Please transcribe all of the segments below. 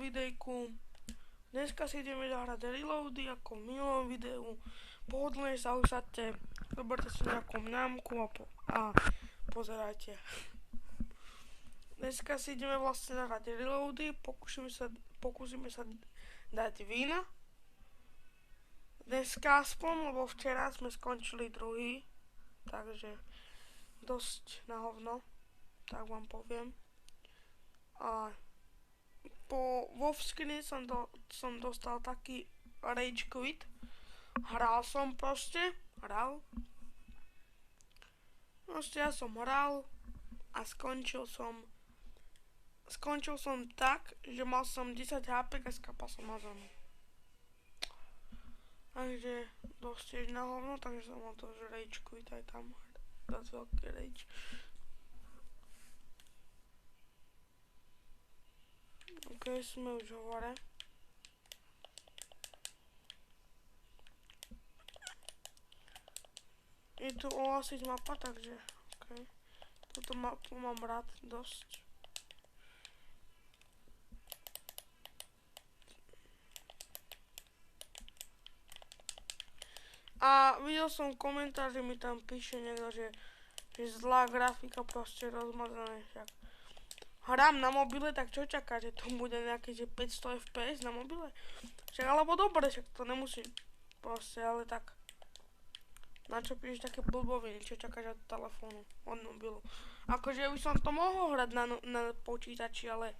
videjku. Dneska si ideme zahrať reloady ako v minulom videu. Pohodlne sa usadte, zoberte si nejakú mňamku a pozerajte. Dneska si ideme vlastne zahrať reloady, pokúsime sa dať vína. Dneska aspoň, lebo včera sme skončili druhý, takže dosť na hovno, tak vám poviem. A vo vskine som dostal taký rage quit. Hral som proste, ja som hral a skončil som tak, že mal som 10 HP a skapal som na zemi. Takže dosť tiež na hovno, takže som mal to, že rage quit aj tam. Dosť veľký rage. Ok, sme už hore. Je tu Oasis mapa, takže ok. Túto mapu mám rád dosť. A videl som komentár, že mi tam píše niekto, že zlá grafika, proste rozmazané však. Hrám na mobile, tak čo čaká, že to bude nejaké 500 fps na mobile? Však alebo dobre, však to nemusí proste, ale tak. Na čo píšeš také blboviny, čo čakáš od telefónu, od mobilu? Akože by som to mohol hrať na počítači, ale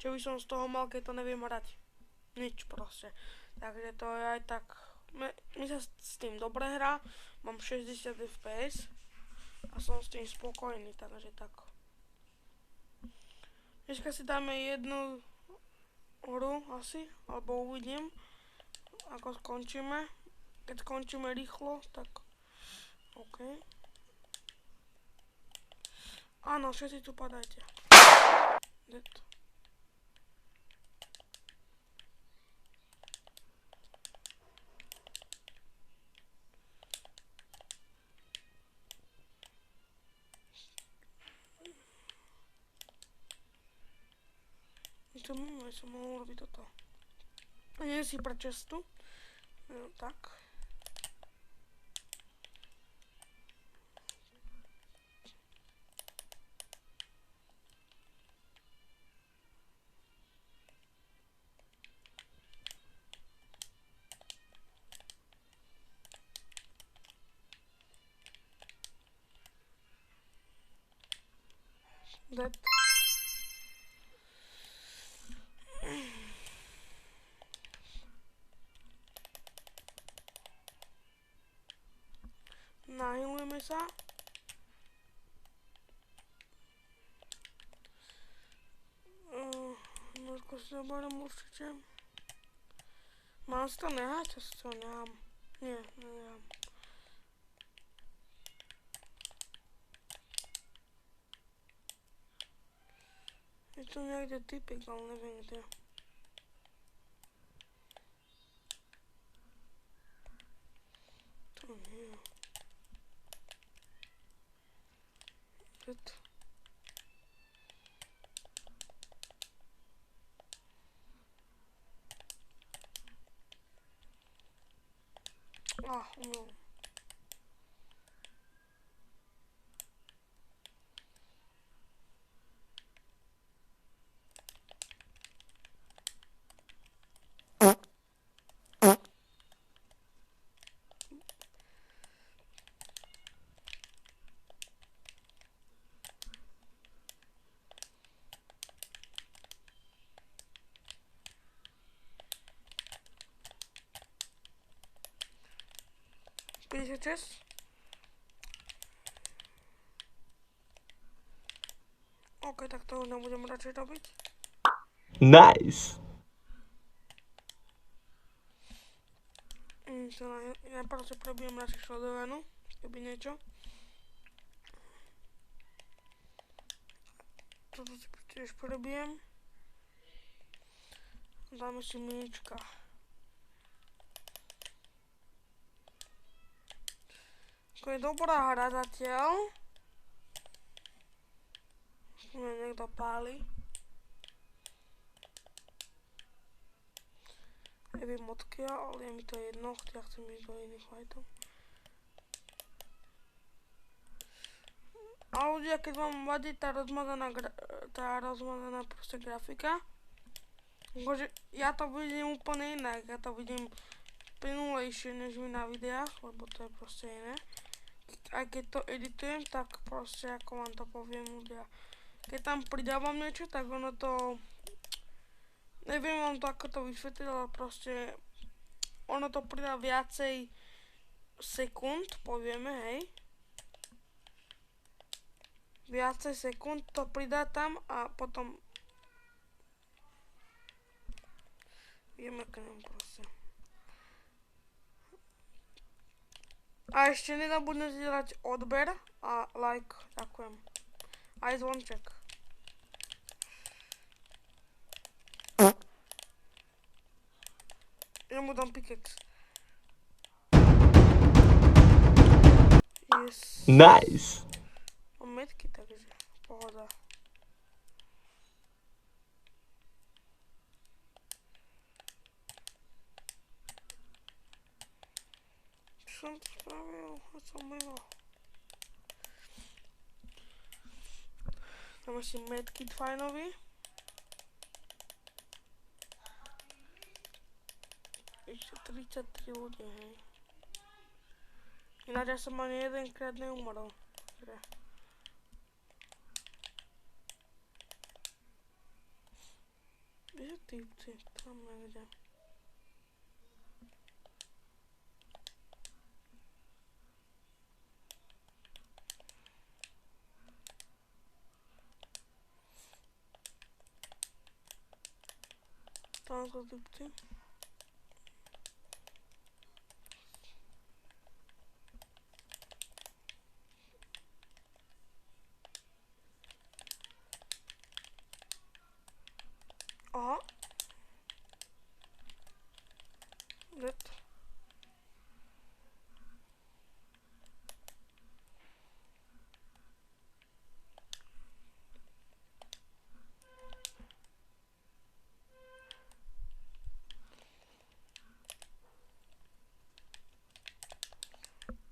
čo by som z toho mal, keď to neviem hrať? Nič proste. Takže to je aj tak, mi sa s tým dobre hrá, mám 60 fps a som s tým spokojný, takže tak. Dneska si dáme jednu hru asi, alebo uvidím, ako skončíme. Keď skončíme rýchlo, tak OK. Áno, všetci tu padajte. Dead. To mimo, som mohol robiť toto. A nie si pre čestu. No, tak. Dead. Nahylujeme sa. Ako si zoberiem určite. Mám si to nehať? Asi to nehám. Nie, nehám. Je tu niekde typik, ale neviem kde. To nie. Dead. No. Píše čes? OK, tak to už nebudem radšej robiť. Nice. Ja proste prebijem radšej Shadowrunu, keby niečo. Toto si tiež prebijem. Dáme si minička. To je dobrá hra zatiaľ. Niekto páli. Neviem odkiaľ, ale je mi to jedno, ja chcem ísť do iných fightov. A ľudia, keď vám vadí tá rozmazaná proste grafika, akože ja to vidím úplne inak, ja to vidím plynulejšie než vy na videách, lebo to je proste iné. Aj keď to editujem, tak proste ako vám to poviem ľudia. Keď tam pridávam niečo, tak ono to... Neviem vám to ako to vysvetliť, ale proste... Ono to pridá viacej sekúnd, povieme, hej. Viacej sekúnd to pridá tam a potom... Vieme, aké nám proste. A ešte nezabudnete dať odber a like, ďakujem. Aj zvonček. Ja mu dám pickaxe. Yes. Nice. Mám metky, takže pohoda. Čo som to spravil? A som mimo. Dáme si medkit fajnový. Ešte 33 ľudí, hej. Ináč ja som ani jedenkrát neumrel. Kde sú týpci? Tam niekde. Tam sú týpci. Aha. Dead.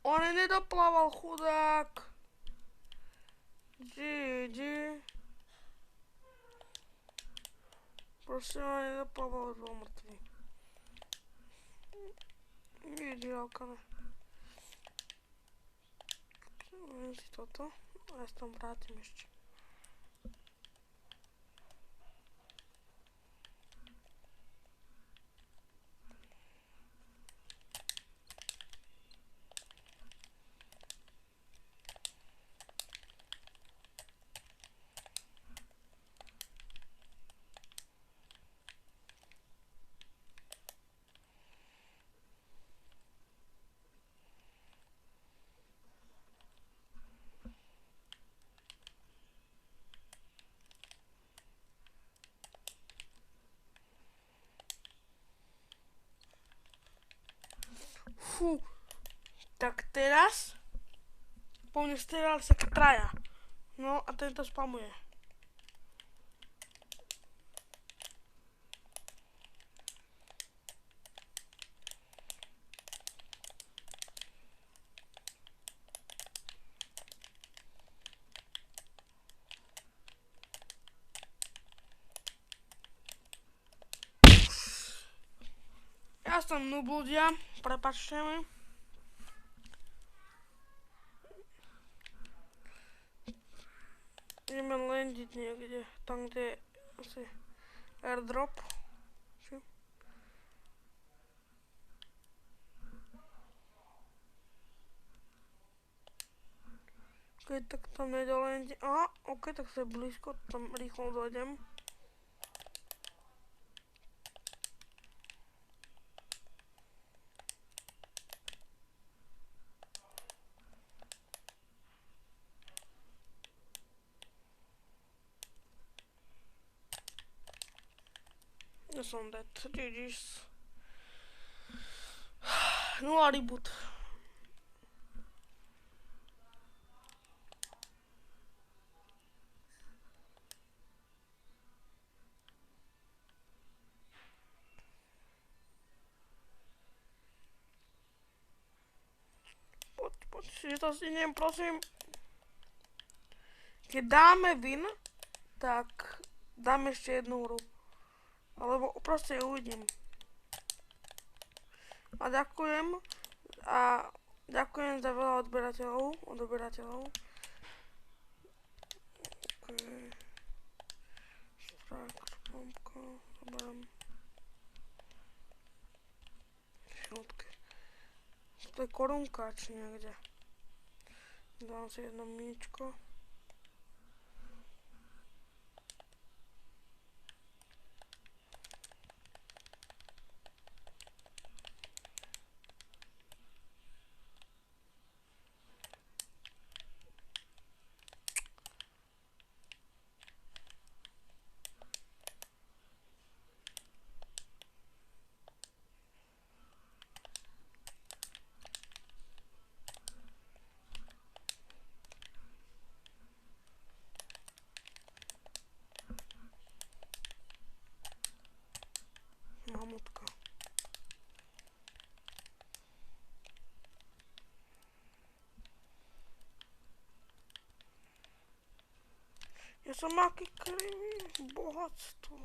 On nedoplával, chudák. GG. Proste on nedoplával, už bol mŕtvý. GG, Alkane. Viem si toto a ja sa tam vrátim ešte. Fú, tak teraz po mne strieľali sa traja. No a tento spamuje. Ja som noob ľudia, prepáčte mi. Ideme landiť niekde, tam kde je asi airdrop. Či? Ok, tak tam nejde landiť. Aha, ok, tak sa je blízko, tam rýchlo dojdem. Ja som dead, GG's. 0 reboot. si to stihnem, prosím. Keď dáme win, tak dám ešte jednu hru. Alebo proste uvidím. A ďakujem za veľa odberateľov. Okay. Zoberiem. To je korunka, či niekde. Dám si jedno miničko. Mamutka. Ja som aký krivý bohatstvo.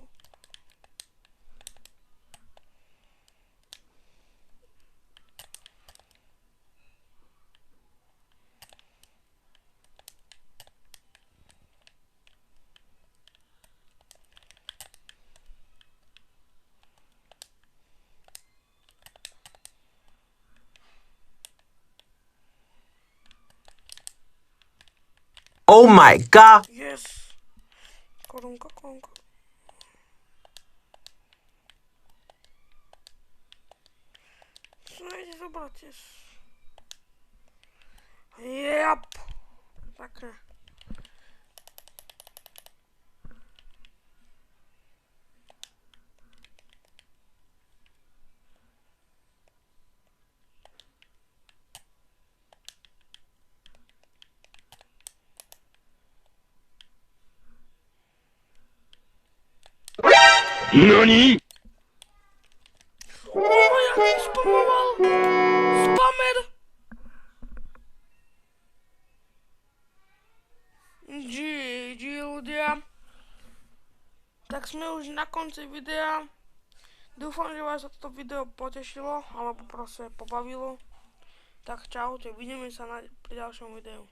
Oh my god. Yes. Korunka. Co nejde zobrať, yes. Jap. Také. NANI?! Jaký spamoval! Spamer! GG ľudia. Tak sme už na konci videa. Dúfam, že vás toto video potešilo, alebo proste pobavilo. Tak čaute, vidíme sa pri ďalšom videu.